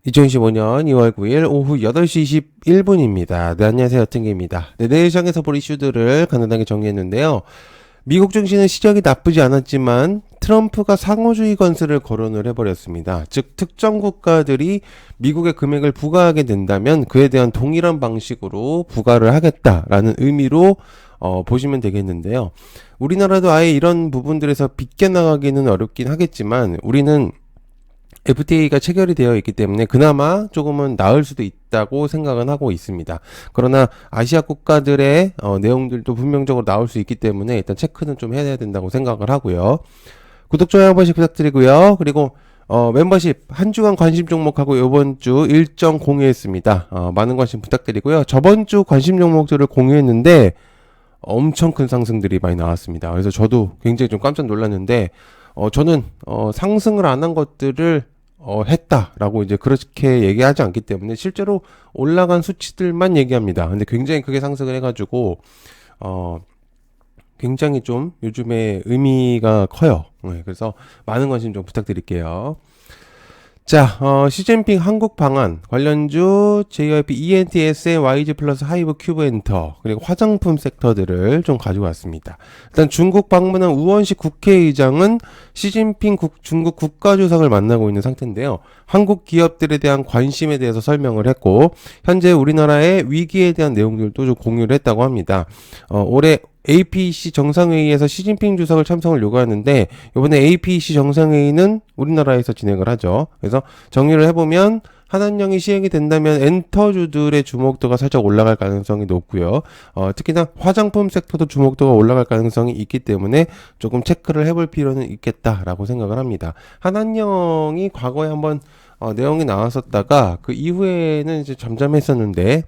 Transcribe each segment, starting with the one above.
2025년 2월 9일 오후 8시 21분입니다. 네, 안녕하세요. 뜬기입니다. 네, 내일 시장에서 볼 이슈들을 간단하게 정리했는데요. 미국 증시는 시작이 나쁘지 않았지만 트럼프가 상호주의 건설을 거론을 해버렸습니다. 즉 특정 국가들이 미국의 금액을 부과하게 된다면 그에 대한 동일한 방식으로 부과를 하겠다라는 의미로 보시면 되겠는데요. 우리나라도 아예 이런 부분들에서 빗겨나가기는 어렵긴 하겠지만 우리는 FTA가 체결이 되어 있기 때문에 그나마 조금은 나을 수도 있다고 생각은 하고 있습니다. 그러나 아시아 국가들의 내용들도 분명적으로 나올 수 있기 때문에 일단 체크는 좀 해야 된다고 생각을 하고요. 구독, 좋아요 한 번씩 부탁드리고요. 그리고 멤버십 한 주간 관심 종목하고 이번 주 일정 공유했습니다. 많은 관심 부탁드리고요. 저번 주 관심 종목들을 공유했는데 엄청 큰 상승들이 많이 나왔습니다. 그래서 저도 굉장히 좀 깜짝 놀랐는데 저는 상승을 안 한 것들을 했다라고 이제 그렇게 얘기하지 않기 때문에 실제로 올라간 수치들만 얘기합니다. 근데 굉장히 크게 상승을 해가지고 굉장히 좀 요즘에 의미가 커요. 네, 그래서 많은 관심 좀 부탁드릴게요. 자, 시진핑 한국 방한 관련주 JYP ENTS의 YG 플러스 하이브 큐브 엔터 그리고 화장품 섹터들을 좀 가지고 왔습니다. 일단 중국 방문한 우원식 국회의장은 시진핑 중국 국가주석을 만나고 있는 상태인데요. 한국 기업들에 대한 관심에 대해서 설명을 했고 현재 우리나라의 위기에 대한 내용들도 좀 공유를 했다고 합니다. 올해 APEC 정상회의에서 시진핑 주석을 참석을 요구하는데 이번에 APEC 정상회의는 우리나라에서 진행을 하죠. 그래서 정리를 해보면 한한령이 시행이 된다면 엔터주들의 주목도가 살짝 올라갈 가능성이 높고요. 특히나 화장품 섹터도 주목도가 올라갈 가능성이 있기 때문에 조금 체크를 해볼 필요는 있겠다라고 생각을 합니다. 한한령이 과거에 한번 내용이 나왔었다가 그 이후에는 이제 잠잠했었는데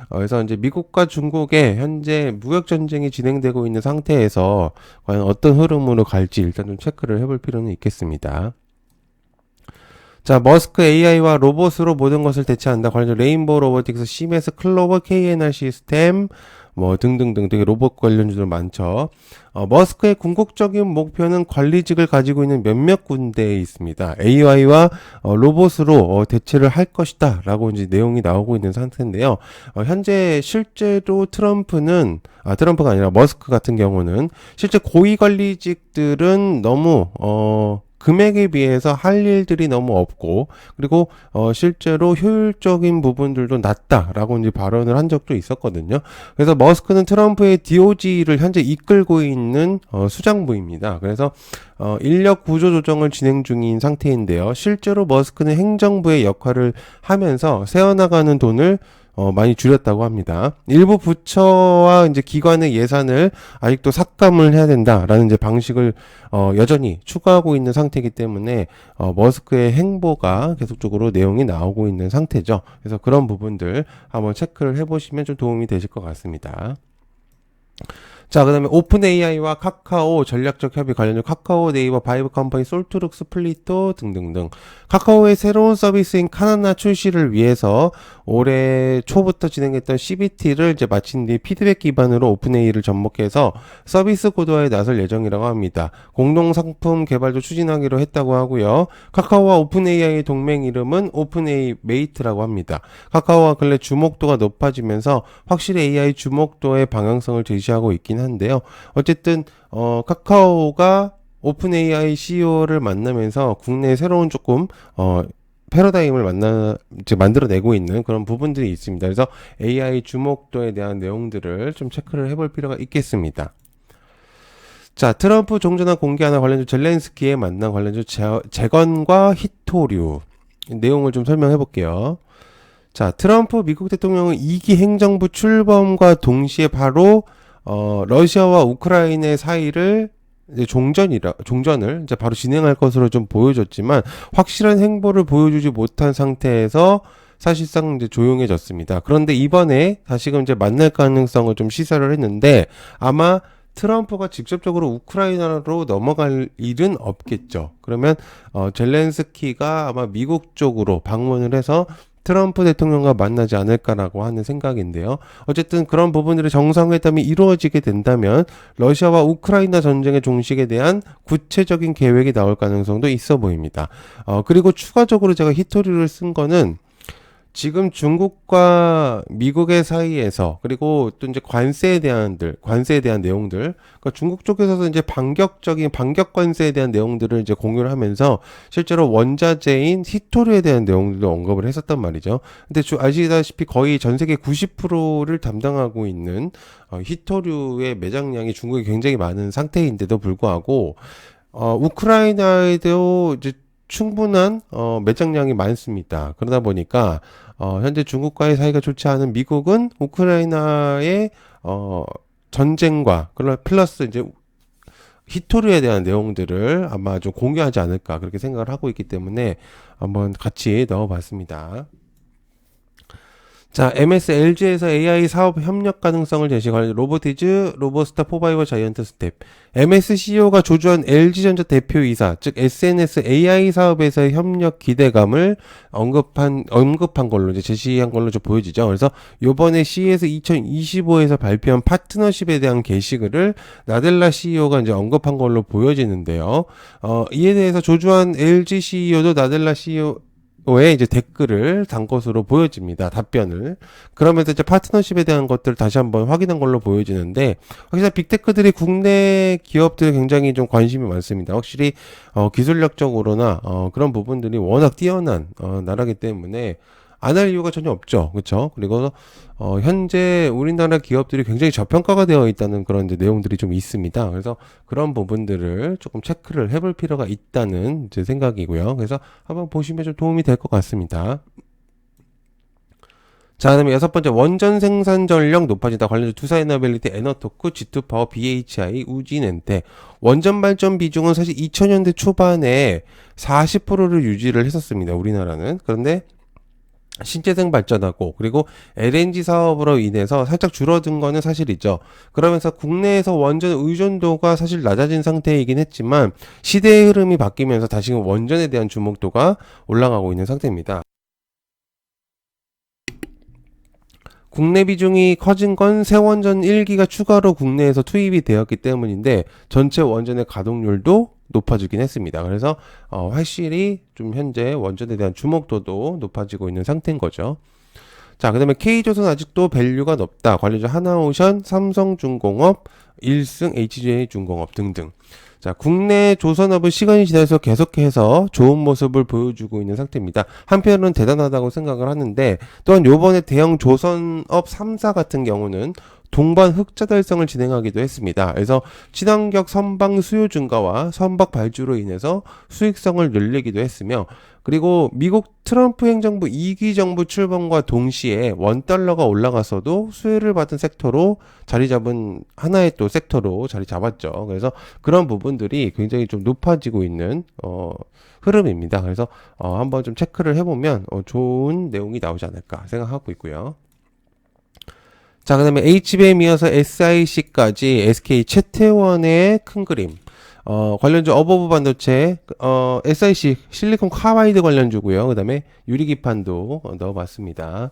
그래서 이제 미국과 중국의 현재 무역 전쟁이 진행되고 있는 상태에서 과연 어떤 흐름으로 갈지 일단 좀 체크를 해볼 필요는 있겠습니다. 자, 머스크 AI와 로봇으로 모든 것을 대체한다. 관련 레인보우 로보틱스, 시메스, 클로버, KNR 시스템, 뭐 등등등 되게 로봇 관련주들 많죠. 머스크의 궁극적인 목표는 관리직을 가지고 있는 몇몇 군데에 있습니다. AI와 로봇으로 대체를 할 것이다 라고 이제 내용이 나오고 있는 상태인데요. 현재 실제로 트럼프가 아니라 머스크 같은 경우는 실제 고위 관리직들은 너무 금액에 비해서 할 일들이 너무 없고 그리고 실제로 효율적인 부분들도 낮다라고 이제 발언을 한 적도 있었거든요. 그래서 머스크는 트럼프의 DOG를 현재 이끌고 있는 수장부입니다. 그래서 인력 구조 조정을 진행 중인 상태인데요. 실제로 머스크는 행정부의 역할을 하면서 새어나가는 돈을 많이 줄였다고 합니다. 일부 부처와 이제 기관의 예산을 아직도 삭감을 해야 된다라는 이제 방식을 여전히 추구하고 있는 상태이기 때문에 머스크의 행보가 계속적으로 내용이 나오고 있는 상태죠. 그래서 그런 부분들 한번 체크를 해보시면 좀 도움이 되실 것 같습니다. 자, 그 다음에 오픈 AI와 카카오 전략적 협의 관련주 카카오, 네이버, 바이브 컴퍼니, 솔트룩스, 플리토 등등등. 카카오의 새로운 서비스인 카나나 출시를 위해서 올해 초부터 진행했던 CBT를 이제 마친 뒤 피드백 기반으로 오픈 AI를 접목해서 서비스 고도화에 나설 예정이라고 합니다. 공동 상품 개발도 추진하기로 했다고 하고요. 카카오와 오픈 AI의 동맹 이름은 오픈 AI 메이트라고 합니다. 카카오가 근래 주목도가 높아지면서 확실히 AI 주목도의 방향성을 제시하고 있긴 한데요. 어쨌든 카카오가 오픈 AI CEO를 만나면서 국내에 새로운 조금 패러다임을 만들어내고 있는 그런 부분들이 있습니다. 그래서 AI 주목도에 대한 내용들을 좀 체크를 해볼 필요가 있겠습니다. 자, 트럼프 종전화 공개하는 관련주 젤렌스키의 만남 관련주 재건과 히토류 내용을 좀 설명해 볼게요. 자, 트럼프 미국 대통령은 2기 행정부 출범과 동시에 바로 러시아와 우크라이나의 사이를 이제 종전을 이제 바로 진행할 것으로 좀 보여줬지만 확실한 행보를 보여주지 못한 상태에서 사실상 이제 조용해졌습니다. 그런데 이번에 다시금 이제 만날 가능성을 좀 시사를 했는데 아마 트럼프가 직접적으로 우크라이나로 넘어갈 일은 없겠죠. 그러면 젤렌스키가 아마 미국 쪽으로 방문을 해서 트럼프 대통령과 만나지 않을까라고 하는 생각인데요. 어쨌든 그런 부분들의 정상회담이 이루어지게 된다면 러시아와 우크라이나 전쟁의 종식에 대한 구체적인 계획이 나올 가능성도 있어 보입니다. 그리고 추가적으로 제가 히토리를 쓴 거는 지금 중국과 미국의 사이에서 그리고 또 이제 관세에 대한 내용들, 그러니까 중국 쪽에서도 이제 반격 관세에 대한 내용들을 이제 공유를 하면서 실제로 원자재인 히토류에 대한 내용들도 언급을 했었단 말이죠. 근데 아시다시피 거의 전 세계 90%를 담당하고 있는 히토류의 매장량이 중국에 굉장히 많은 상태인데도 불구하고 우크라이나에도 이제 충분한 매장량이 많습니다. 그러다 보니까 현재 중국과의 사이가 좋지 않은 미국은 우크라이나의 전쟁과 플러스 이제 히토류에 대한 내용들을 아마 좀 공유하지 않을까 그렇게 생각을 하고 있기 때문에 한번 같이 넣어봤습니다. 자, MS LG에서 AI 사업 협력 가능성을 제시한 로보티즈, 로보스타 포바이버 자이언트 스텝. MS CEO가 조주한 LG전자 대표이사, 즉 SNS AI 사업에서의 협력 기대감을 언급한 걸로 이제 제시한 걸로 좀 보여지죠. 그래서 요번에 CES 2025에서 발표한 파트너십에 대한 게시글을 나델라 CEO가 이제 언급한 걸로 보여지는데요. 이에 대해서 조주한 LG CEO도 나델라 CEO 에 이제 댓글을 단 것으로 보여집니다. 답변을. 그러면서 이제 파트너십에 대한 것들을 다시 한번 확인한 걸로 보여지는데, 확실히 빅테크들이 국내 기업들에 굉장히 좀 관심이 많습니다. 확실히, 기술력적으로나, 그런 부분들이 워낙 뛰어난, 나라기 때문에, 안 할 이유가 전혀 없죠. 그렇죠? 그리고 현재 우리나라 기업들이 굉장히 저평가가 되어 있다는 그런 이제 내용들이 좀 있습니다. 그래서 그런 부분들을 조금 체크를 해볼 필요가 있다는 제 생각이고요. 그래서 한번 보시면 좀 도움이 될 것 같습니다. 자, 그다음에 여섯 번째, 원전 생산 전력 높아진다. 관련주 투사이너빌리티, 에너토크, G2파워, BHI, 우진엔테. 원전 발전 비중은 사실 2000년대 초반에 40%를 유지를 했었습니다. 우리나라는. 그런데 신재생 발전하고 그리고 LNG 사업으로 인해서 살짝 줄어든 거는 사실이죠. 그러면서 국내에서 원전 의존도가 사실 낮아진 상태이긴 했지만 시대의 흐름이 바뀌면서 다시금 원전에 대한 주목도가 올라가고 있는 상태입니다. 국내 비중이 커진 건 새 원전 1기가 추가로 국내에서 투입이 되었기 때문인데 전체 원전의 가동률도 높아지긴 했습니다. 그래서 확실히 좀 현재 원전에 대한 주목도도 높아지고 있는 상태인 거죠. 자, 그 다음에 K조선 아직도 밸류가 높다. 관련주 하나오션, 삼성중공업, 일승, HJ중공업 등등. 자, 국내 조선업은 시간이 지나서 계속해서 좋은 모습을 보여주고 있는 상태입니다. 한편으로는 대단하다고 생각을 하는데 또한 요번에 대형 조선업 3사 같은 경우는 동반 흑자 달성을 진행하기도 했습니다. 그래서 친환경 선박 수요 증가와 선박 발주로 인해서 수익성을 늘리기도 했으며 그리고 미국 트럼프 행정부 2기 정부 출범과 동시에 원달러가 올라갔어도 수혜를 받은 섹터로 자리 잡은 하나의 또 섹터로 자리 잡았죠. 그래서 그런 부분들이 굉장히 좀 높아지고 있는 흐름입니다. 그래서 한번 좀 체크를 해보면 좋은 내용이 나오지 않을까 생각하고 있고요. 자, 그 다음에 HBM 이어서 SIC까지 SK 최태원의 큰 그림. 관련주 어버브 반도체, SIC 실리콘 카바이드 관련주고요. 그 다음에 유리기판도 넣어봤습니다.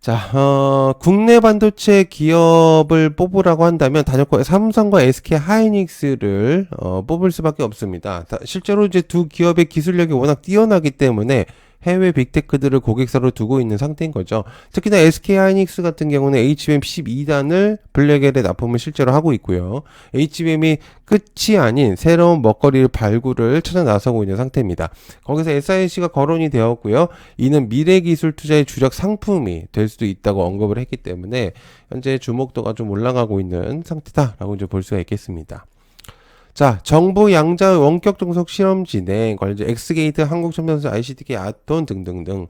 자, 국내 반도체 기업을 뽑으라고 한다면 단연코 삼성과 SK 하이닉스를 뽑을 수밖에 없습니다. 실제로 이제 두 기업의 기술력이 워낙 뛰어나기 때문에 해외 빅테크들을 고객사로 두고 있는 상태인 거죠. 특히나 SK하이닉스 같은 경우는 HBM 12단을 블랙엘에 납품을 실제로 하고 있고요. HBM이 끝이 아닌 새로운 먹거리를 발굴을 찾아 나서고 있는 상태입니다. 거기서 SIC가 거론이 되었고요. 이는 미래 기술 투자의 주력 상품이 될 수도 있다고 언급을 했기 때문에 현재 주목도가 좀 올라가고 있는 상태다라고 이제 볼 수가 있겠습니다. 자, 정부 양자 원격 종속 실험 진행, 관련주 엑스게이트, 한국첨단소, ICTK, 아톤 등등등.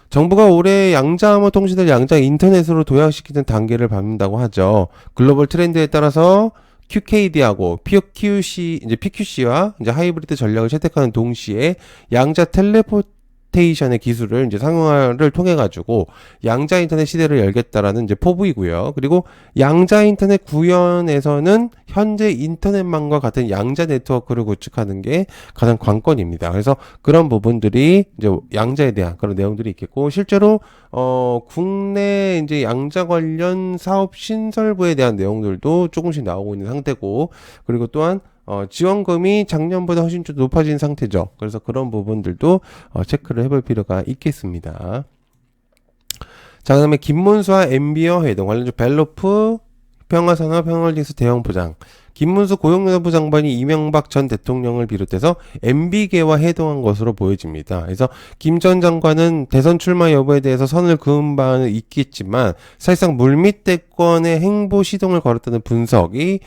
정부가 올해 양자암호 통신을 양자 인터넷으로 도약시키는 단계를 밟는다고 하죠. 글로벌 트렌드에 따라서 QKD하고 PQC와 이제 하이브리드 전략을 채택하는 동시에 양자 텔레포테이션의 기술을 이제 상용화를 통해 가지고 양자 인터넷 시대를 열겠다라는 이제 포부이고요. 그리고 양자 인터넷 구현에서는 현재 인터넷망과 같은 양자 네트워크를 구축하는 게 가장 관건입니다. 그래서 그런 부분들이 이제 양자에 대한 그런 내용들이 있겠고 실제로 국내 이제 양자 관련 사업 신설부에 대한 내용들도 조금씩 나오고 있는 상태고 그리고 또한 지원금이 작년보다 훨씬 좀 높아진 상태죠. 그래서 그런 부분들도 체크를 해볼 필요가 있겠습니다. 자, 그다음에 김문수와 엠비어 회동 관련주 벨로프 평화산업 평화홀딩스 대형 부장. 김문수 고용노동부 장관이 이명박 전 대통령을 비롯해서 MB계와 해동한 것으로 보여집니다. 그래서 김 전 장관은 대선 출마 여부에 대해서 선을 그은 바는 있겠지만 사실상 물밑대권의 행보 시동을 걸었다는 분석이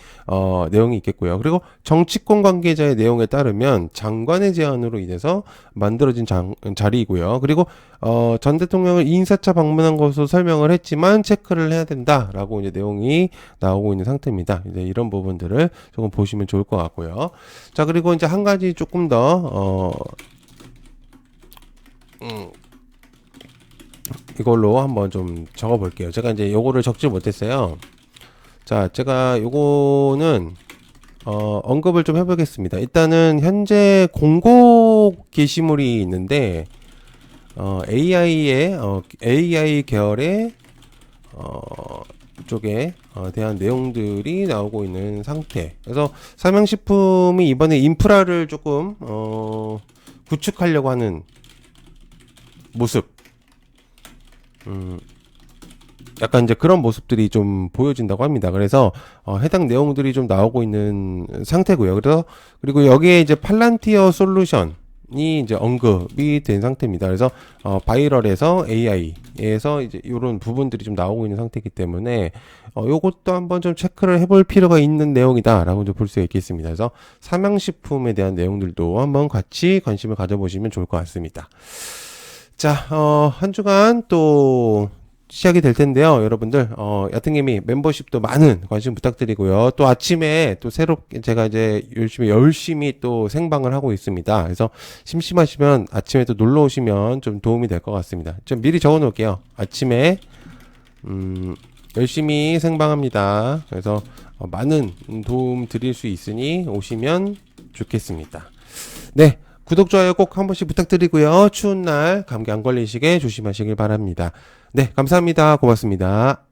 내용이 있겠고요. 그리고 정치권 관계자의 내용에 따르면 장관의 제안으로 인해서 만들어진 자리이고요. 그리고 전 대통령을 인사차 방문한 것으로 설명을 했지만 체크를 해야 된다라고 이제 내용이 나오고 있는 상태입니다. 이제 이런 부분들을 조금 보시면 좋을 것 같고요. 자, 그리고 이제 한 가지 조금 더 이걸로 한번 좀 적어 볼게요. 제가 이제 요거를 적지 못했어요. 자, 제가 요거는 언급을 좀 해보겠습니다. 일단은 현재 공고 게시물이 있는데 AI 계열의 쪽에 대한 내용들이 나오고 있는 상태. 그래서 삼양식품이 이번에 인프라를 조금 구축하려고 하는 모습. 약간 이제 그런 모습들이 좀 보여진다고 합니다. 그래서 해당 내용들이 좀 나오고 있는 상태고요. 그리고 여기에 이제 팔란티어 솔루션이 이제 언급이 된 상태입니다. 그래서 바이럴에서 AI에서 이제 이런 부분들이 좀 나오고 있는 상태이기 때문에 요것도 한번 좀 체크를 해볼 필요가 있는 내용이다라고 좀 볼 수 있겠습니다. 그래서 삼양식품에 대한 내용들도 한번 같이 관심을 가져보시면 좋을 것 같습니다. 자, 한 주간 또 시작이 될 텐데요. 여러분들, 야팅개미 멤버십도 많은 관심 부탁드리고요. 또 아침에 또 새롭게 제가 이제 열심히 또 생방을 하고 있습니다. 그래서 심심하시면 아침에 또 놀러 오시면 좀 도움이 될 것 같습니다. 좀 미리 적어 놓을게요. 아침에, 열심히 생방합니다. 그래서 많은 도움 드릴 수 있으니 오시면 좋겠습니다. 네. 구독, 좋아요 꼭 한 번씩 부탁드리고요. 추운 날 감기 안 걸리시게 조심하시길 바랍니다. 네, 감사합니다. 고맙습니다.